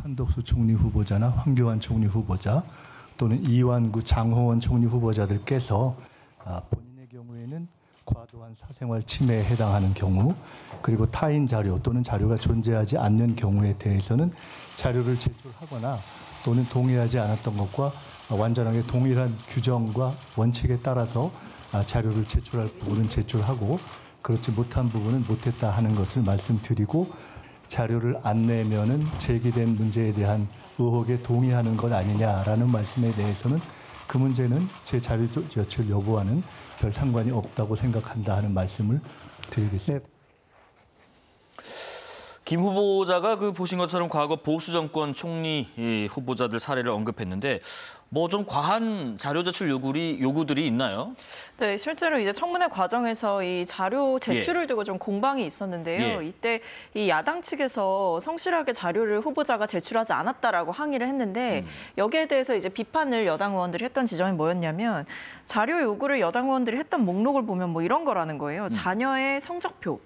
한덕수 총리 후보자나 황교안 총리 후보자 또는 이완구, 장홍원 총리 후보자들께서 본인의 경우에는 과도한 사생활 침해에 해당하는 경우 그리고 타인 자료 또는 자료가 존재하지 않는 경우에 대해서는 자료를 제출하거나 또는 동의하지 않았던 것과 완전하게 동일한 규정과 원칙에 따라서 자료를 제출할 부분은 제출하고 그렇지 못한 부분은 못했다 하는 것을 말씀드리고 자료를 안 내면은 제기된 문제에 대한 의혹에 동의하는 것 아니냐라는 말씀에 대해서는 그 문제는 제 자료 제출 여부와는 별 상관이 없다고 생각한다 하는 말씀을 드리겠습니다. 김 후보자가 보신 것처럼 과거 보수 정권 총리 후보자들 사례를 언급했는데 뭐 좀 과한 자료 제출 요구들이 있나요? 네, 실제로 이제 청문회 과정에서 이 자료 제출을 두고 좀 공방이 있었는데요. 이때 이 야당 측에서 성실하게 자료를 후보자가 제출하지 않았다라고 항의를 했는데 여기에 대해서 이제 비판을 여당 의원들이 했던 지점이 뭐였냐면 자료 요구를 여당 의원들이 했던 목록을 보면 뭐 이런 거라는 거예요. 자녀의 성적표.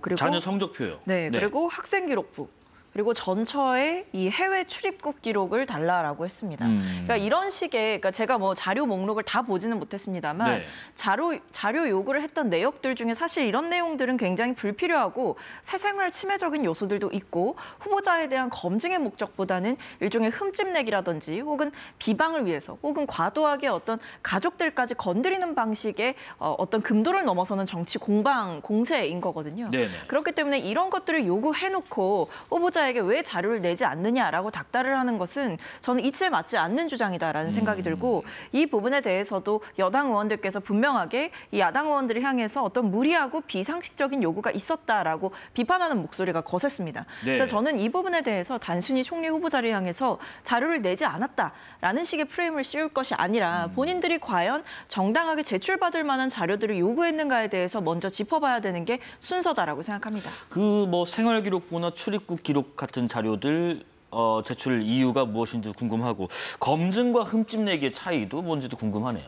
그리고 자녀 성적표요. 네, 그리고 학생 기록부. 그리고 전처의 이 해외 출입국 기록을 달라라고 했습니다. 그러니까 이런 식의, 그러니까 제가 자료 목록을 다 보지는 못했습니다만 자료 요구를 했던 내역들 중에 사실 이런 내용들은 굉장히 불필요하고 사생활 침해적인 요소들도 있고 후보자에 대한 검증의 목적보다는 일종의 흠집내기라든지 혹은 비방을 위해서 혹은 과도하게 어떤 가족들까지 건드리는 방식의 어떤 금도를 넘어서는 정치 공세인 거거든요. 그렇기 때문에 이런 것들을 요구해놓고 후보자에게 왜 자료를 내지 않느냐라고 닥달을 하는 것은 저는 이치에 맞지 않는 주장이다라는 생각이 들고 이 부분에 대해서도 여당 의원들께서 분명하게 이 야당 의원들을 향해서 어떤 무리하고 비상식적인 요구가 있었다라고 비판하는 목소리가 거셌습니다. 그래서 저는 이 부분에 대해서 단순히 총리 후보자를 향해서 자료를 내지 않았다라는 식의 프레임을 씌울 것이 아니라 본인들이 과연 정당하게 제출받을 만한 자료들을 요구했는가에 대해서 먼저 짚어봐야 되는 게 순서다라고 생각합니다. 생활기록부나 출입국 기록 같은 자료들 제출 이유가 무엇인지 궁금하고 검증과 흠집내기의 차이도 뭔지도 궁금하네요.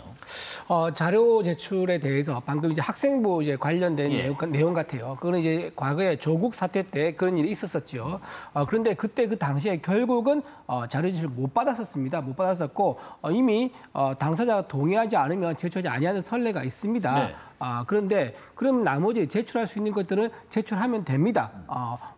자료 제출에 대해서 방금 이제 학생부 관련된 내용 같아요. 그거는 이제 과거에 조국 사태 때 그런 일이 있었었죠. 그런데 그때 그 당시에 결국은 자료 제출을 못 받았었습니다. 못 받았었고 이미 당사자가 동의하지 않으면 제출하지 아니하는 선례가 있습니다. 그런데 그럼 나머지 제출할 수 있는 것들은 제출하면 됩니다.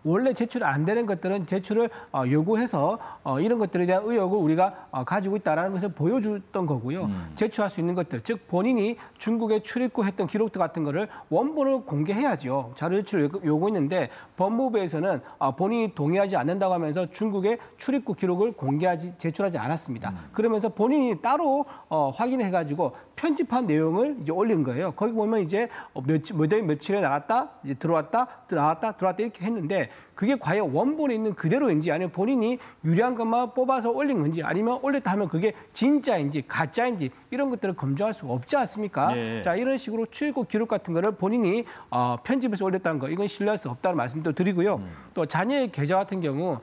원래 제출 안 되는 것들은 제출을 요구해서 이런 것들에 대한 의혹을 우리가 가지고 있다는 것을 보여줬던 거고요. 제출할 수 있는 것들, 즉 본인이 중국에 출입국했던 기록들 같은 거를 원본을 공개해야죠. 자료 제출 요구했는데 법무부에서는 본인이 동의하지 않는다고 하면서 중국의 출입국 기록을 제출하지 않았습니다. 그러면서 본인이 따로 확인해가지고 편집한 내용을 이제 올린 거예요. 거기 보면 이제 며칠에 나갔다, 이제 들어왔다, 나왔다, 들어왔다 이렇게 했는데 그게 과연 원본에 있는 그대로인지 아니면 본인이 유리한 것만 뽑아서 올린 건지 아니면 올렸다 하면 그게 진짜인지 가짜인지 이런 것들을 검증할 수가 없지 않습니까? 자, 이런 식으로 출입국 기록 같은 거를 본인이 편집해서 올렸다는 거 이건 신뢰할 수 없다는 말씀도 드리고요. 또 자녀의 계좌 같은 경우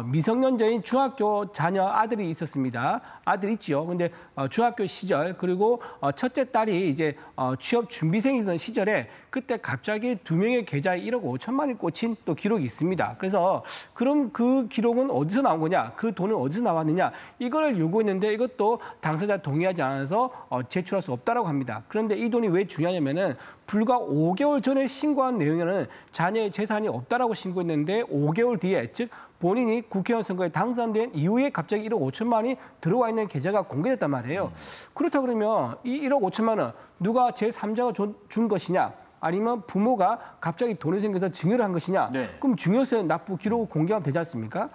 미성년자인 중학교 자녀 아들이 있었습니다. 아들 있죠. 근데 중학교 시절 그리고 첫째 딸이 이제 취업 준비생이던 시절에 그때 갑자기 2명의 계좌에 1억 5천만 원이 꽂힌 또 기록이 있습니다. 그래서 그럼 그 기록은 어디서 나온 거냐? 그 돈은 어디서 나왔느냐? 이걸 요구했는데 이것도 당사자 동의하지 않아서 제출할 수 없다라고 합니다. 그런데 이 돈이 왜 중요하냐면은 불과 5개월 전에 신고한 내용에는 자녀의 재산이 없다라고 신고했는데 5개월 뒤에 즉 본인이 국회의원 선거에 당선된 이후에 갑자기 1억 5천만 원이 들어와 있는 계좌가 공개됐단 말이에요. 그렇다 그러면 이 1억 5천만 원 누가 제3자가 준 것이냐? 아니면 부모가 갑자기 돈이 생겨서 증여를 한 것이냐? 그럼 증여세 납부 기록을 공개하면 되지 않습니까?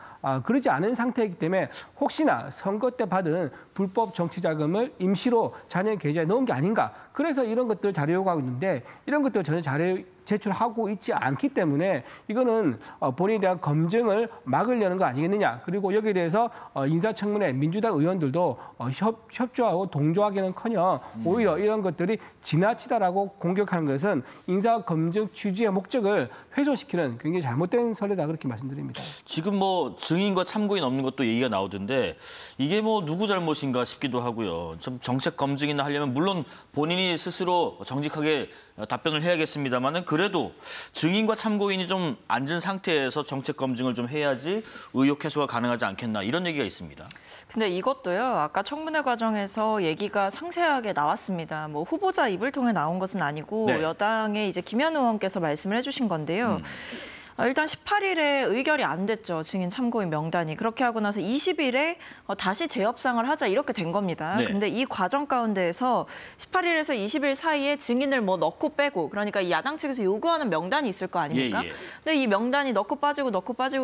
그러지 않은 상태이기 때문에 혹시나 선거 때 받은 불법 정치 자금을 임시로 자녀의 계좌에 넣은 게 아닌가? 그래서 이런 것들을 자료 요구하고 있는데 이런 것들을 전혀 제출하고 있지 않기 때문에 이거는 본인에 대한 검증을 막으려는 거 아니겠느냐. 그리고 여기에 대해서 인사청문회 민주당 의원들도 협조하고 동조하기는커녕 오히려 이런 것들이 지나치다라고 공격하는 것은 인사검증 취지의 목적을 훼손시키는 굉장히 잘못된 선례다 그렇게 말씀드립니다. 지금 증인과 참고인 없는 것도 얘기가 나오던데 이게 누구 잘못인가 싶기도 하고요. 좀 정책 검증이나 하려면 물론 본인이 스스로 정직하게 답변을 해야겠습니다만은 그래도 증인과 참고인이 좀 앉은 상태에서 정책 검증을 좀 해야지 의혹 해소가 가능하지 않겠나 이런 얘기가 있습니다. 근데 이것도요. 아까 청문회 과정에서 얘기가 상세하게 나왔습니다. 뭐 후보자 입을 통해 나온 것은 아니고 네. 여당의 이제 김현우 의원께서 말씀을 해주신 건데요. 일단 18일에 의결이 안 됐죠. 증인 참고인 명단이. 그렇게 하고 나서 20일에 다시 재협상을 하자 이렇게 된 겁니다. 네. 근데 이 과정 가운데에서 18일에서 20일 사이에 증인을 뭐 넣고 빼고 그러니까 이 야당 측에서 요구하는 명단이 있을 거 아닙니까? 예. 근데 이 명단이 넣고 빠지고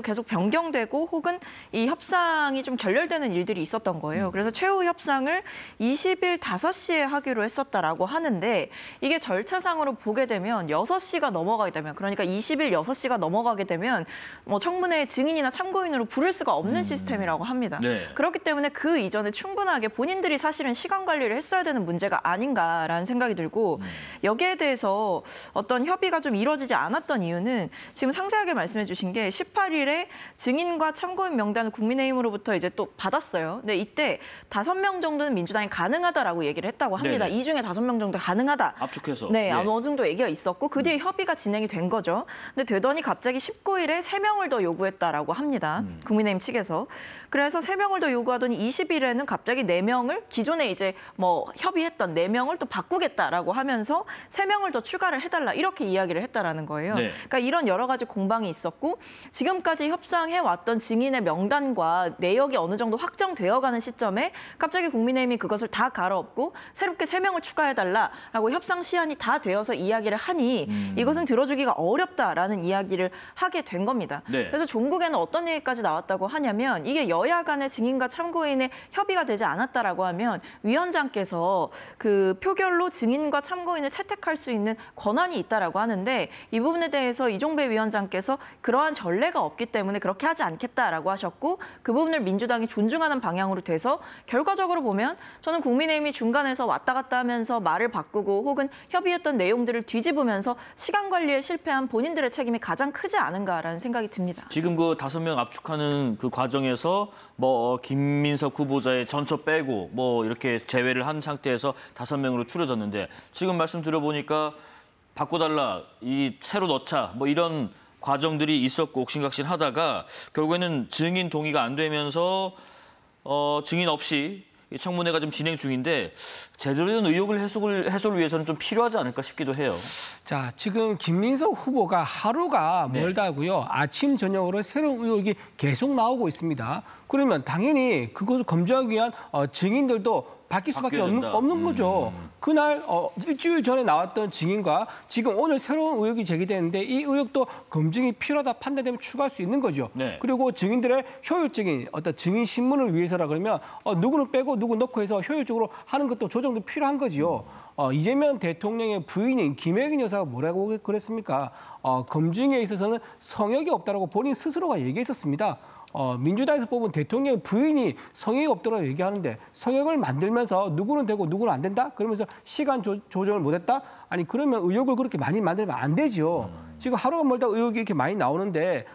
계속 변경되고 혹은 이 협상이 좀 결렬되는 일들이 있었던 거예요. 그래서 최후 협상을 20일 5시에 하기로 했었다라고 하는데 이게 절차상으로 보게 되면 6시가 넘어가게 되면 그러니까 20일 6시가 넘어가게 되면 뭐 청문회 증인이나 참고인으로 부를 수가 없는 시스템이라고 합니다. 네. 그렇기 때문에 그 이전에 충분하게 본인들이 사실은 시간 관리를 했어야 되는 문제가 아닌가라는 생각이 들고 여기에 대해서 어떤 협의가 좀 이루어지지 않았던 이유는 지금 상세하게 말씀해 주신 게 18일에 증인과 참고인 명단을 국민의힘으로부터 이제 또 받았어요. 근데 이때 5명 정도는 민주당이 가능하다라고 얘기를 했다고 합니다. 네네. 이 중에 5명 정도 가능하다. 압축해서. 네, 예. 어느 정도 얘기가 있었고 그 뒤에 협의가 진행이 된 거죠. 근데 되더니 갑자기 19일에 3명을 더 요구했다라고 합니다. 국민의힘 측에서. 그래서 3명을 더 요구하더니 20일에는 갑자기 4명을 기존에 이제 뭐 협의했던 4명을 또 바꾸겠다라고 하면서 3명을 더 추가를 해달라 이렇게 이야기를 했다라는 거예요. 네. 그러니까 이런 여러 가지 공방이 있었고 지금까지 협상해 왔던 증인의 명단과 내역이 어느 정도 확정되어가는 시점에 갑자기 국민의힘이 그것을 다 갈아엎고 새롭게 3명을 추가해달라라고 협상 시한이 다 되어서 이야기를 하니 이것은 들어주기가 어렵다라는 이야기를 하게 된 겁니다. 네. 그래서 종국에는 어떤 얘기까지 나왔다고 하냐면 이게 여야 간의 증인과 참고인의 협의가 되지 않았다라고 하면 위원장께서 그 표결로 증인과 참고인을 채택할 수 있는 권한이 있다라고 하는데 이 부분에 대해서 이종배 위원장께서 그러한 전례가 없기 때문에 그렇게 하지 않겠다라고 하셨고 그 부분을 민주당이 존중하는 방향으로 돼서 결과적으로 보면 저는 국민의힘이 중간에서 왔다 갔다 하면서 말을 바꾸고 혹은 협의했던 내용들을 뒤집으면서 시간 관리에 실패한 본인들의 책임이 가장 크지 않은가라는 생각이 듭니다. 지금 그 5명 압축하는 그 과정에서 뭐 김민석 후보자의 전처 빼고 뭐 이렇게 제외를 한 상태에서 5명으로 추려졌는데 지금 말씀 들어보니까 바꿔달라, 이 새로 넣자 뭐 이런 과정들이 있었고 옥신각신하다가 결국에는 증인 동의가 안 되면서 증인 없이 이 청문회가 좀 진행 중인데 제대로 된 의혹을 해소를 위해서는 좀 필요하지 않을까 싶기도 해요. 자, 지금 김민석 후보가 하루가 네. 멀다고요. 아침 저녁으로 새로운 의혹이 계속 나오고 있습니다. 그러면 당연히 그것을 검증하기 위한 증인들도 바뀔 수밖에 바뀌어야 된다. 없는 거죠. 그날 일주일 전에 나왔던 증인과 지금 오늘 새로운 의혹이 제기되는데 이 의혹도 검증이 필요하다 판단되면 추가할 수 있는 거죠. 네. 그리고 증인들의 효율적인 어떤 증인 신문을 위해서라 그러면 누구는 빼고 누구 넣고 해서 효율적으로 하는 것도 조정도 필요한 거지요. 이재명 대통령의 부인인 김혜경 여사가 뭐라고 그랬습니까? 검증에 있어서는 성역이 없다라고 본인 스스로가 얘기했었습니다. 민주당에서 뽑은 대통령의 부인이 성역이 없다고 얘기하는데 성역을 만들면서 누구는 되고 누구는 안 된다? 그러면서 시간 조정을 못했다? 아니 그러면 의혹을 그렇게 많이 만들면 안 되죠. 지금 하루가 멀다 의혹이 이렇게 많이 나오는데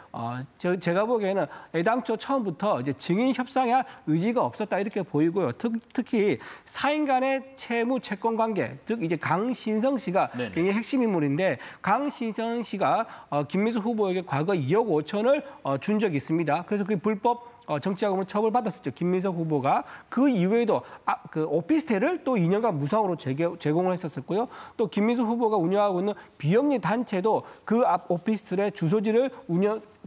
제가 보기에는 애당초 처음부터 이제 증인 협상할 의지가 없었다 이렇게 보이고요. 특히 사인 간의 채무 채권 관계, 즉 이제 강신성 씨가 네네. 굉장히 핵심 인물인데 강신성 씨가 김민수 후보에게 과거 2억 5천을 준 적이 있습니다. 그래서 그 불법 정치자금을 처벌받았었죠. 김민석 후보가 그 이외에도 그 오피스텔을 또 2년간 무상으로 제공을 했었고요. 또 김민석 후보가 운영하고 있는 비영리 단체도 그 앞 오피스텔의 주소지를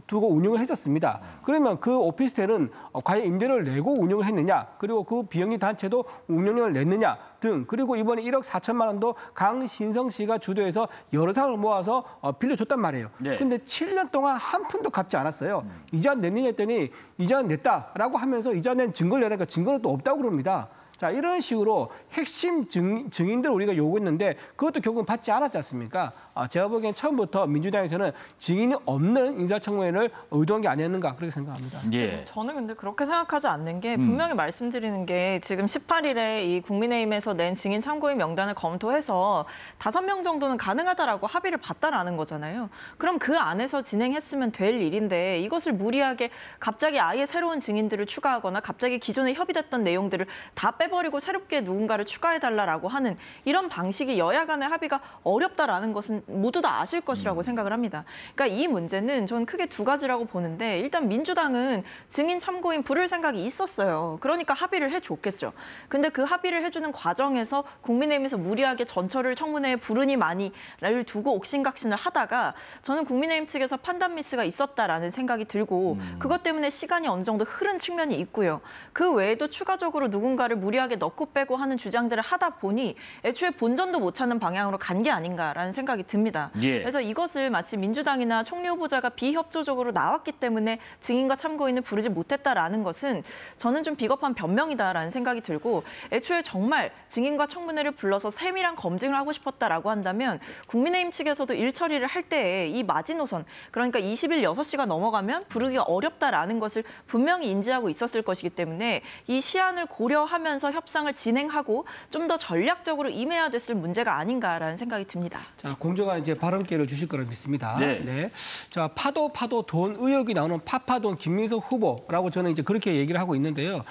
두고 운영을 했었습니다. 그러면 그 오피스텔은 과연 임대료를 내고 운영을 했느냐, 그리고 그 비영리 단체도 운영료를 냈느냐 등, 그리고 이번에 1억 4천만 원도 강신성 씨가 주도해서 여러 상을 모아서 빌려줬단 말이에요. 네. 근데 7년 동안 한 푼도 갚지 않았어요. 이자 냈느냐 했더니 이자 냈다라고 하면서 이자 낸 증거를 내니까 증거는 또 없다고 그럽니다. 자, 이런 식으로 핵심 증인들 우리가 요구했는데 그것도 결국은 받지 않았지 않습니까? 제가 보기엔 처음부터 민주당에서는 증인이 없는 인사청문회를 의도한 게 아니었는가 그렇게 생각합니다. 예. 저는 근데 그렇게 생각하지 않는 게 분명히 말씀드리는 게 지금 18일에 이 국민의힘에서 낸 증인 참고인 명단을 검토해서 5명 정도는 가능하다라고 합의를 봤다라는 거잖아요. 그럼 그 안에서 진행했으면 될 일인데 이것을 무리하게 갑자기 아예 새로운 증인들을 추가하거나 갑자기 기존에 협의됐던 내용들을 다 빼버리고 새롭게 누군가를 추가해달라고 하는 이런 방식이 여야 간의 합의가 어렵다라는 것은 모두 다 아실 것이라고 생각을 합니다. 그러니까 이 문제는 저는 크게 두 가지라고 보는데 일단 민주당은 증인 참고인 부를 생각이 있었어요. 그러니까 합의를 해줬겠죠. 근데 그 합의를 해주는 과정에서 국민의힘에서 무리하게 전철을 청문회에 부르니 마니를 두고 옥신각신을 하다가 저는 국민의힘 측에서 판단 미스가 있었다라는 생각이 들고 그것 때문에 시간이 어느 정도 흐른 측면이 있고요. 그 외에도 추가적으로 누군가를 무리하게 넣고 빼고 하는 주장들을 하다 보니 애초에 본전도 못 찾는 방향으로 간 게 아닌가라는 생각이 듭니다. 예. 그래서 이것을 마치 민주당이나 총리 후보자가 비협조적으로 나왔기 때문에 증인과 참고인을 부르지 못했다라는 것은 저는 좀 비겁한 변명이다라는 생각이 들고 애초에 정말 증인과 청문회를 불러서 세밀한 검증을 하고 싶었다라고 한다면 국민의힘 측에서도 일 처리를 할 때에 이 마지노선 그러니까 20일 6시가 넘어가면 부르기가 어렵다라는 것을 분명히 인지하고 있었을 것이기 때문에 이 시안을 고려하면서 협상을 진행하고 좀 더 전략적으로 임해야 됐을 문제가 아닌가라는 생각이 듭니다. 자, 공정한 이제 발언 기회를 주실 거라 믿습니다. 네. 자, 파도 돈 의혹이 나오는 파파돈 김민석 후보라고 저는 이제 그렇게 얘기를 하고 있는데요.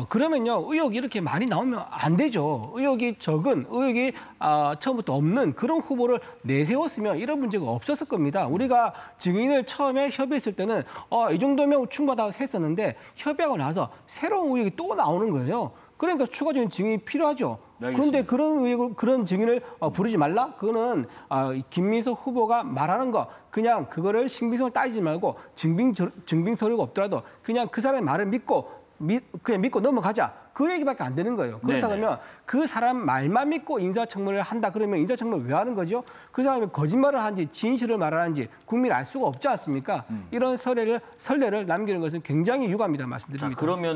그러면요, 의혹이 이렇게 많이 나오면 안 되죠. 의혹이 적은, 의혹이 처음부터 없는 그런 후보를 내세웠으면 이런 문제가 없었을 겁니다. 우리가 증인을 처음에 협의했을 때는 이 정도면 충분하다고 했었는데 협의하고 나서 새로운 의혹이 또 나오는 거예요. 그러니까 추가적인 증인이 필요하죠. 그런데 그런 증인을 부르지 말라? 그거는 김민석 후보가 말하는 거 그냥 그거를 신빙성을 따지지 말고 증빙 서류가 없더라도 그냥 그 사람의 말을 그냥 믿고 넘어가자. 그 얘기밖에 안 되는 거예요. 그렇다 그러면 그 사람 말만 믿고 인사청문회를 한다 그러면 인사청문을 왜 하는 거죠? 그 사람이 거짓말을 하는지 진실을 말하는지 국민이 알 수가 없지 않습니까? 이런 선례를 남기는 것은 굉장히 유감이다 말씀드립니다. 자, 그러면